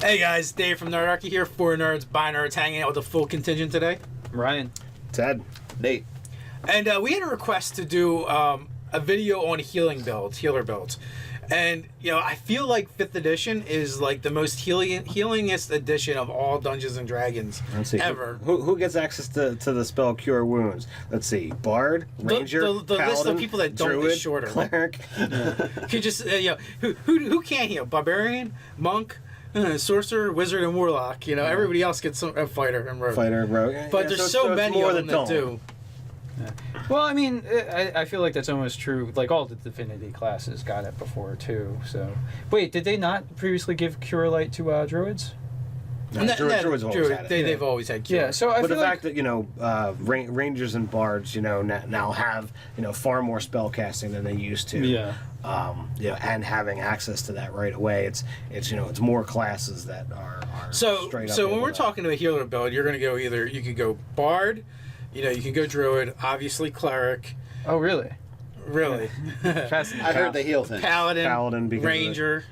Hey guys, Dave from Nerdarchy here. 4 nerds, by nerds, hanging out with a full contingent today. Ryan. Ted. Nate. And we had a request to do a video on healer builds. And, you know, I feel like 5th edition is like the most healingest edition of all Dungeons and Dragons ever. Who gets access to the spell Cure Wounds? Let's see. Bard, Ranger, the Paladin, list of people that don't Druid, is shorter. Cleric. Could just, who can't heal? Barbarian, Monk, Sorcerer, Wizard, and Warlock. You know, everybody else gets a Fighter and Rogue. But there's so many of them that do. Yeah. Well, I mean, I feel like that's almost true. Like, all the Divinity classes got it before, too. So, wait, did they not previously give Cure Light to Druids? No, Druids always had it. They've always had Cure. Yeah, so I but feel the fact that, you know, Rangers and Bards, you know, now have, you know, far more spell casting than they used to. Yeah. You know, and having access to that right away, it's you know, it's more classes that are straight up. So when we're talking to a healer build, you're going to go you could go Bard, you know, you can go Druid, obviously Cleric. Oh, really? Really? I heard the heal thing. Paladin Ranger.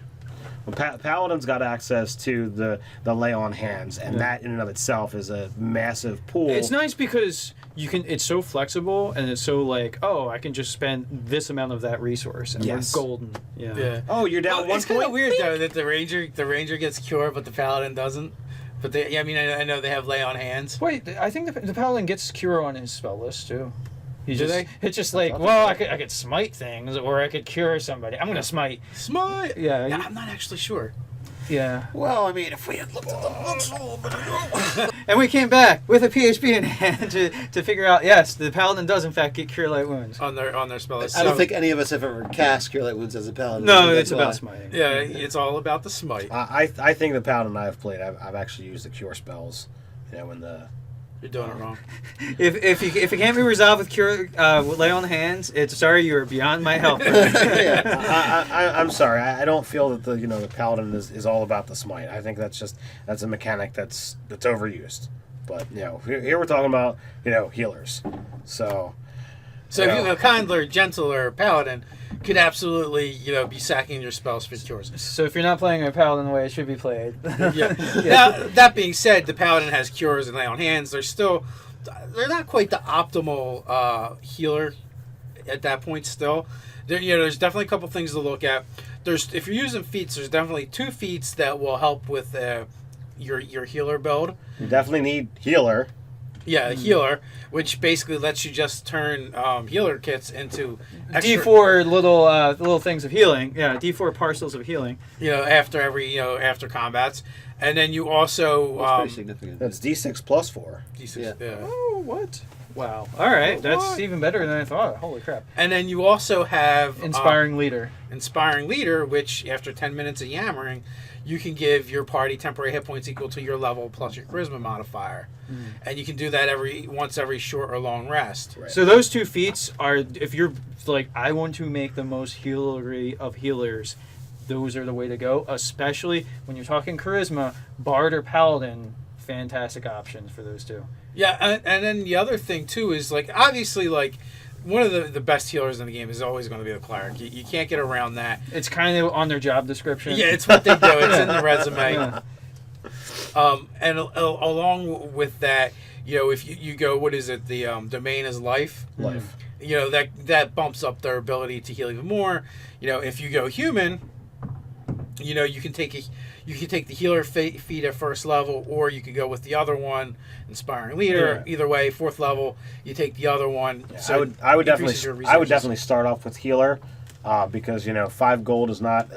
Paladin's got access to the lay on hands, and that in and of itself is a massive pool. It's nice because it's so flexible, and it's so like, oh, I can just spend this amount of that resource, and we're golden. Yeah. Oh, you're down 1 point. It's kind of weird though that the Ranger gets Cure, but the Paladin doesn't. But I know they have lay on hands. Wait, I think the Paladin gets Cure on his spell list too. Do they? It's just like, well, I could smite things, or I could cure somebody. I'm gonna smite. Smite. Yeah. I'm not actually sure. Yeah. Well, I mean, if we had looked at the books a little bit ago. And we came back with a PHP in hand to figure out, yes, the Paladin does in fact get Cure Light Wounds on their spell list. I don't think any of us have ever cast Cure Light Wounds as a Paladin. No, it's about smiting. Yeah, it's all about the smite. I think the Paladin I've played, I've actually used the Cure spells, you know, in the. You're doing it wrong. If it can't be resolved with Cure, lay on hands, it's sorry, you are beyond my help. I'm sorry. I don't feel that the Paladin is all about the smite. I think that's a mechanic that's overused. But you know, here we're talking about healers. So if you have a kindler, gentler Paladin, could absolutely be sacking your spells for cures. So if you're not playing a Paladin the way it should be played. Yeah. Now that being said, the Paladin has cures and lay on hands. They're not quite the optimal healer at that point. Still, there's definitely a couple things to look at. If you're using feats, there's definitely 2 feats that will help with your healer build. You definitely need healer. Yeah, healer, which basically lets you just turn healer kits into extra, D4 little things of healing. Yeah, D4 parcels of healing. After combats, and then you also That's pretty significant. That's D6 plus 4. D6. Yeah. Oh, what? Wow. All right, that's even better than I thought. Holy crap! And then you also have Inspiring Leader. Inspiring Leader, which after 10 minutes of yammering, you can give your party temporary hit points equal to your level plus your charisma modifier. And you can do that once every short or long rest. Right. So those 2 feats are, if you're like, I want to make the most healery of healers, those are the way to go, especially when you're talking charisma. Bard or Paladin, fantastic options for those 2. Yeah, and then the other thing too is obviously one of the best healers in the game is always going to be the cleric. You can't get around that. It's kind of on their job description. Yeah, it's what they do. It's in the resume. Yeah. And along with that, if you go, what is it? The domain is life. Life. That bumps up their ability to heal even more. If you go human, you can take the healer feat at 1st level, or you could go with the other one, Inspiring Leader. Yeah. Either way, 4th level, you take the other one. Yeah, so I would definitely start off with healer, because 5 gold is not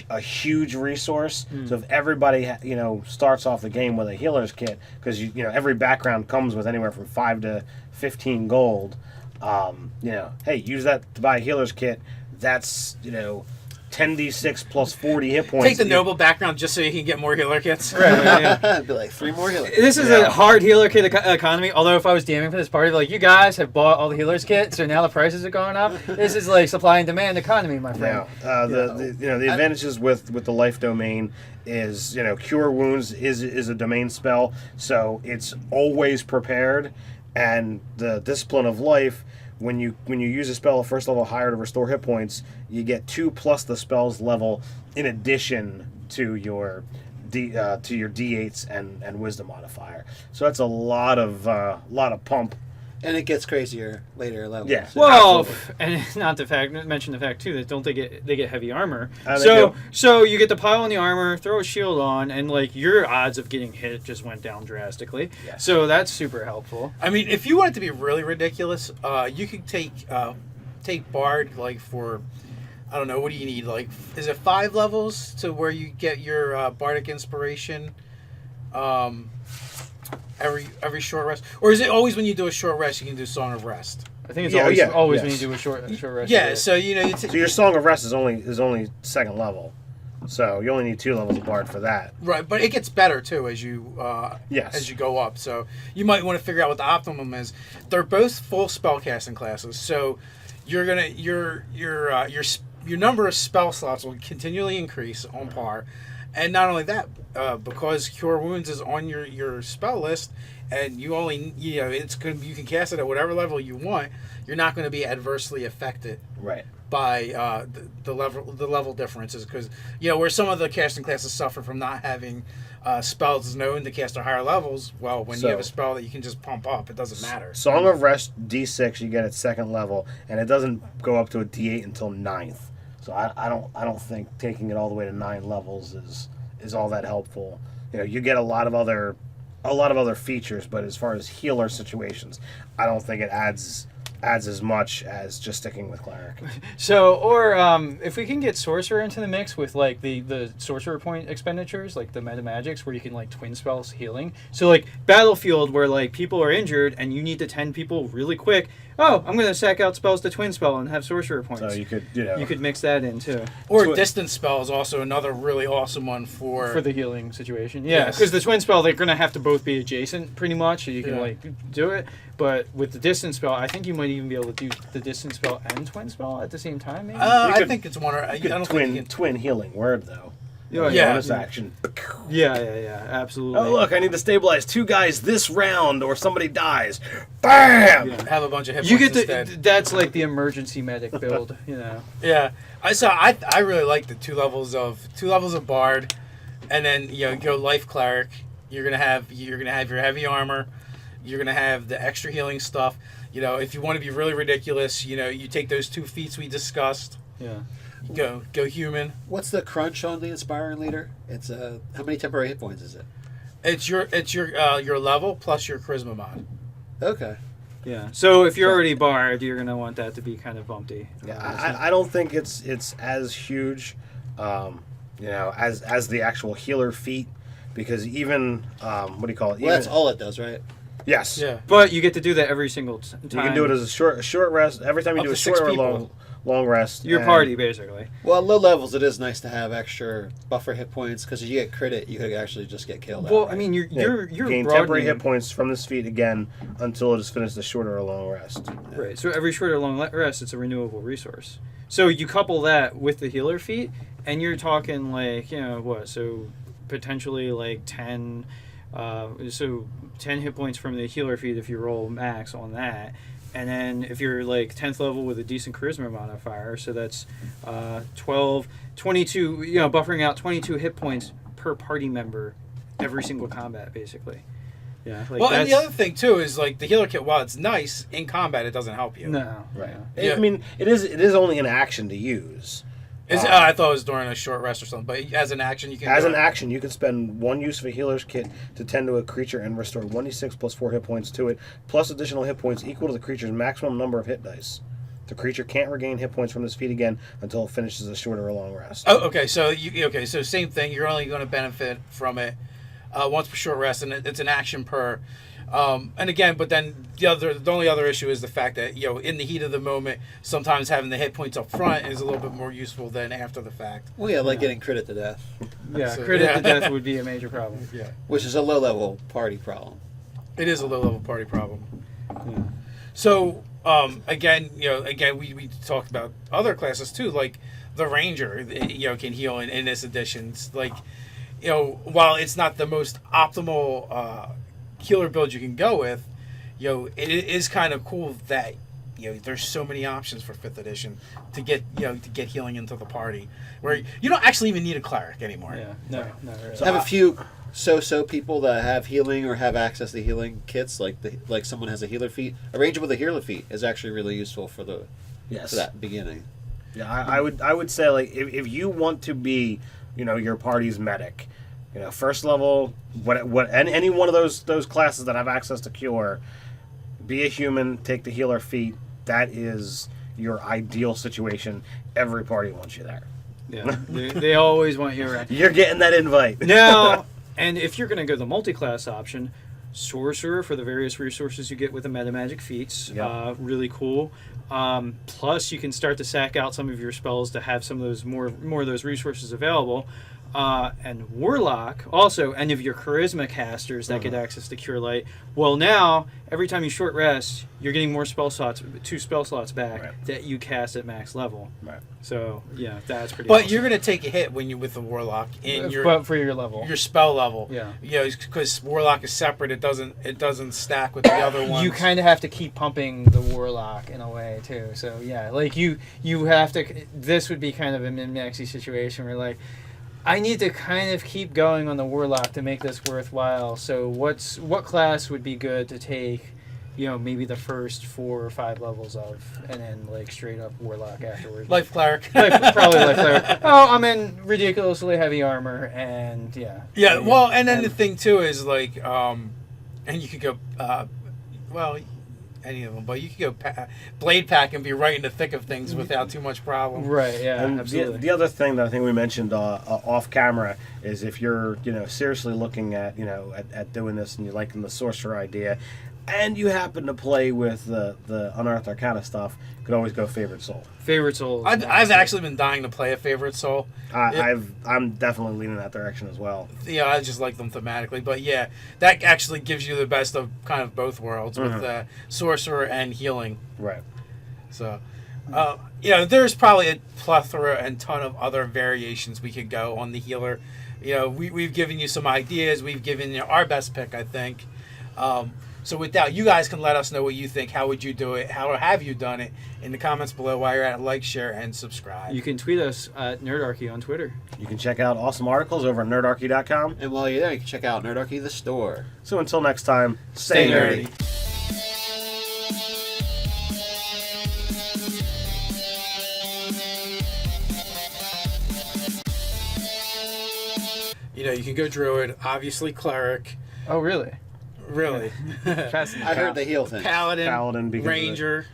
a huge resource. So if everybody starts off the game with a healer's kit, because every background comes with anywhere from 5 to 15 gold. Hey, use that to buy a healer's kit. That's 10d6 plus 40 hit points. Take the noble background just so you can get more healer kits. Right, yeah. It'd be like 3 more healers. This is a hard healer kit economy. Although if I was DMing for this party, you guys have bought all the healers kits, so now the prices are going up. This is like supply and demand economy, my friend. Yeah. The advantages with the life domain is Cure Wounds is a domain spell, so it's always prepared, and the Discipline of Life. When you use a spell at 1st level higher to restore hit points, you get 2 plus the spell's level in addition to your to your D8s and Wisdom modifier. So that's a lot of pump. And it gets crazier later levels. Yeah. Well, Absolutely. and not the fact mention the fact too that don't they get heavy armor. They So do. you get the pile on the armor, throw a shield on, and like your odds of getting hit just went down drastically. Yes. So that's super helpful. I mean, if you want it to be really ridiculous, you could take Bard like for, I don't know, what do you need? Like, is it 5 levels to where you get your Bardic Inspiration? Every short rest, or is it always when you do a short rest you can do Song of Rest? I think it's yes. always when you do a short rest. Yeah, so So your Song of Rest is only second level, so you only need 2 levels of Bard for that. right, but it gets better too as you Yes. as you go up. So you might want to figure out what the optimum is. They're both full spellcasting classes, so you're gonna your number of spell slots will continually increase on par. And not only that, because Cure Wounds is on your spell list, and you only you can cast it at whatever level you want. You're not going to be adversely affected Right. by the level differences, because where some of the casting classes suffer from not having spells known to cast at higher levels. Well, when you have a spell that you can just pump up, it doesn't matter. Song of Rest D6 you get at second level, and it doesn't go up to a D8 until 9th. So I don't think taking it all the way to 9 levels is all that helpful. You get a lot of other features, but as far as healer situations, I don't think it adds as much as just sticking with Cleric. So, or if we can get Sorcerer into the mix with like the Sorcerer point expenditures, like the meta magics, where you can like twin spells healing. So like Battlefield, where like people are injured and you need to tend people really quick. Oh, I'm going to sack out spells to twin spell and have Sorcerer points. So you could You could mix that in too. Or Distance Spell is also another really awesome one for The healing situation. Yeah, Yes. because the twin spell, they're going to have to both be adjacent pretty much, so you can Yeah. like do it. But with the distance spell, I think you might even be able to do the distance spell and twin spell at the same time, maybe? I think it's one. I you could don't think you can. twin healing word though. Yeah. Bonus action. Yeah, absolutely. Oh look, I need to stabilize 2 guys this round, or somebody dies. Bam! Yeah. Have a bunch of hit You points get the instead. that's like the emergency medic build, Yeah, I really like the 2 levels of Bard, and then go Life Cleric. You're gonna have your heavy armor. You're gonna have the extra healing stuff. If you want to be really ridiculous, you take those 2 feats we discussed. Yeah. Go human. What's the crunch on the Inspiring Leader? It's how many temporary hit points is it? It's your level plus your charisma mod. Okay. Yeah. So if you're already barred, you're gonna want that to be kind of bumpy. Yeah, I don't think it's as huge, as the actual healer feat, because even what do you call it? Well, that's all it does, right? Yes. Yeah. But you get to do that every single time. You can do it as a short rest. Every time you Up do a to 6 short or people. long rest. Your and- party, basically. Well, at low levels, it is nice to have extra buffer hit points, because if you get crit, you could actually just get killed. Well, outright. I mean, you're gain temporary hit points from this feat again until it is finished a short or a long rest. Right. So every short or long rest, it's a renewable resource. So you couple that with the healer feat, and you're talking like what? So potentially like 10. So 10 hit points from the healer feat if you roll max on that. And then if you're like 10th level with a decent charisma modifier, so that's 12, 22, buffering out 22 hit points per party member every single combat, basically. Yeah. Like Well, and the other thing too is like the healer kit. While it's nice in combat, it doesn't help you. No. Right. Yeah. I mean, it is only an action to use. I thought it was during a short rest or something, but as an action, you can. As an action, you can spend 1 use of a healer's kit to tend to a creature and restore 1d6 plus 4 hit points to it, plus additional hit points equal to the creature's maximum number of hit dice. The creature can't regain hit points from this feat again until it finishes a short or a long rest. Oh, okay. So so same thing. You're only going to benefit from it once per short rest, and it's an action per. And again, but then the only other issue is the fact that in the heat of the moment, sometimes having the hit points up front is a little bit more useful than after the fact. well, yeah, like getting crit to death, Yeah, So, crit yeah. to death would be a major problem. Yeah, which is a low level party problem. it is a low level party problem. Yeah. So again, we talked about other classes too, like the ranger. Can heal in this edition. Like while it's not the most optimal healer build you can go with, it is kind of cool that there's so many options for 5th edition to get healing into the party, where you don't actually even need a cleric anymore. Yeah, no, really. I have a few so people that have healing or have access to healing kits, like someone has a healer feat. A ranger with a healer feat is actually really useful for that beginning. Yeah, I would say, like, if you want to be, your party's medic, first level, any one of those classes that have access to cure, be a human, take the healer feat. That is your ideal situation. Every party wants you there. Yeah, they always want you around. You're getting that invite. Now, and if you're going to go the multi-class option, sorcerer for the various resources you get with the meta magic feats, really cool. Plus, you can start to sack out some of your spells to have some of those more of those resources available. And warlock also, any of your charisma casters that get access to cure light. Well, now every time you short rest, you're getting more spell slots, 2 spell slots back that you cast at max level. Right. So yeah, that's pretty. But awesome. you're gonna take a hit when you with the warlock but for your level, your spell level. Yeah. Because warlock is separate. It doesn't stack with the other ones. you kind of have to keep pumping the warlock in a way too. So yeah, like you have to. This would be kind of a min-maxy situation where like, I need to kind of keep going on the warlock to make this worthwhile. So what class would be good to take? Maybe the first 4 or 5 levels of, and then like straight up warlock afterwards. Life cleric. Probably life cleric. Oh, I'm in ridiculously heavy armor, and yeah. Yeah. Well, and then the thing too is like, and you could go, any of them, but you could go blade pack and be right in the thick of things without too much problem. Right. Yeah. And absolutely. the other thing that I think we mentioned off camera is if you're seriously looking at at doing this and you're liking the sorcerer idea, and you happen to play with the Unearthed Arcana stuff, you could always go Favorite Soul. Favorite Soul. I've actually been dying to play a Favorite Soul. I'm definitely leaning that direction as well. Yeah, I just like them thematically, but yeah, that actually gives you the best of kind of both worlds with sorcerer and healing. Right. So, there's probably a plethora and ton of other variations we could go on the healer. We've given you some ideas. We've given you our best pick, I think. So with that, you guys can let us know what you think. How would you do it? How have you done it? In the comments below while you're at it. Like, share, and subscribe. You can tweet us at Nerdarchy on Twitter. You can check out awesome articles over at nerdarchy.com. And while you're there, you can check out Nerdarchy the store. So until next time, Stay nerdy. You can go druid, obviously cleric. Oh, really? Really? I heard the heal thing. Paladin because ranger.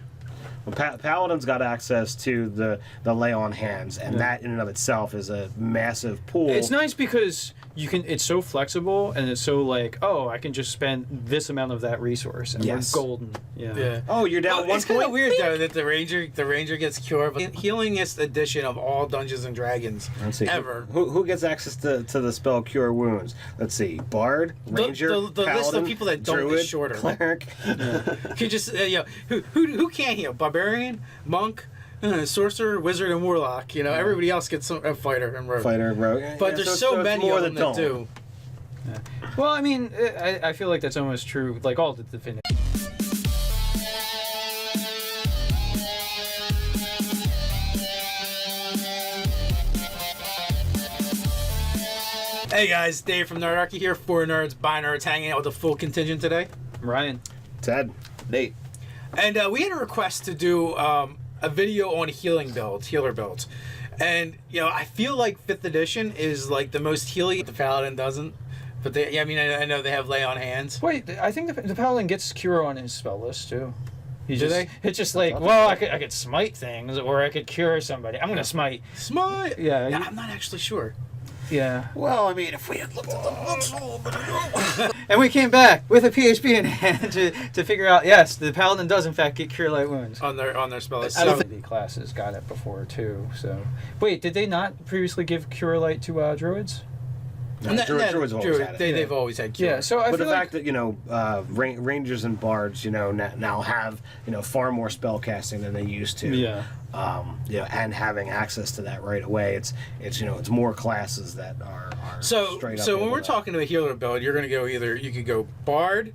Paladin's got access to the lay on hands, and that in and of itself is a massive pool. It's nice because it's so flexible, and it's so like, oh, I can just spend this amount of that resource, and we're golden. Yeah. Oh, you're down one It's kind of point? weird though that the ranger gets cure, but healingest edition of all Dungeons and Dragons Let's see. ever. Who gets access to the spell Cure Wounds? Let's see. Bard, Ranger, the list Paladin, of people that don't Druid, is shorter. Cleric. You just who can't heal? Barbarian, monk, sorcerer, wizard, and warlock. Everybody else gets a fighter and rogue. Fighter, rogue. But there's so many more of them that don't. do. Yeah. Well, I mean, I feel like that's almost true. Like all the definitions. Hey guys, Dave from Nerdarchy here. 4 nerds, by nerds, hanging out with the full contingent today. Ryan. Ted. Nate. And we had a request to do a video on healer builds. And, I feel like 5th edition is like the most healing. The Paladin doesn't. But I know they have lay on hands. Wait, I think the Paladin gets cure on his spell list too. They? It's just like, well, I could smite things, or I could cure somebody. I'm gonna smite. Smite? Yeah. I'm not actually sure. Yeah. Well, I mean, if we had looked at the books a little bit ago. And we came back with a PHP in hand to figure out, yes, the Paladin does in fact get Cure Light Wounds. On their spell list. Some of the classes got it before too. So, wait, did they not previously give Cure Light to druids? No, Druids always had it. They've always had cure. Yeah. So I But feel the like fact that rangers and bards now have far more spell casting than they used to. Yeah. And having access to that right away, it's more classes that are So straight up when into we're that. talking to a healer build, you could go bard,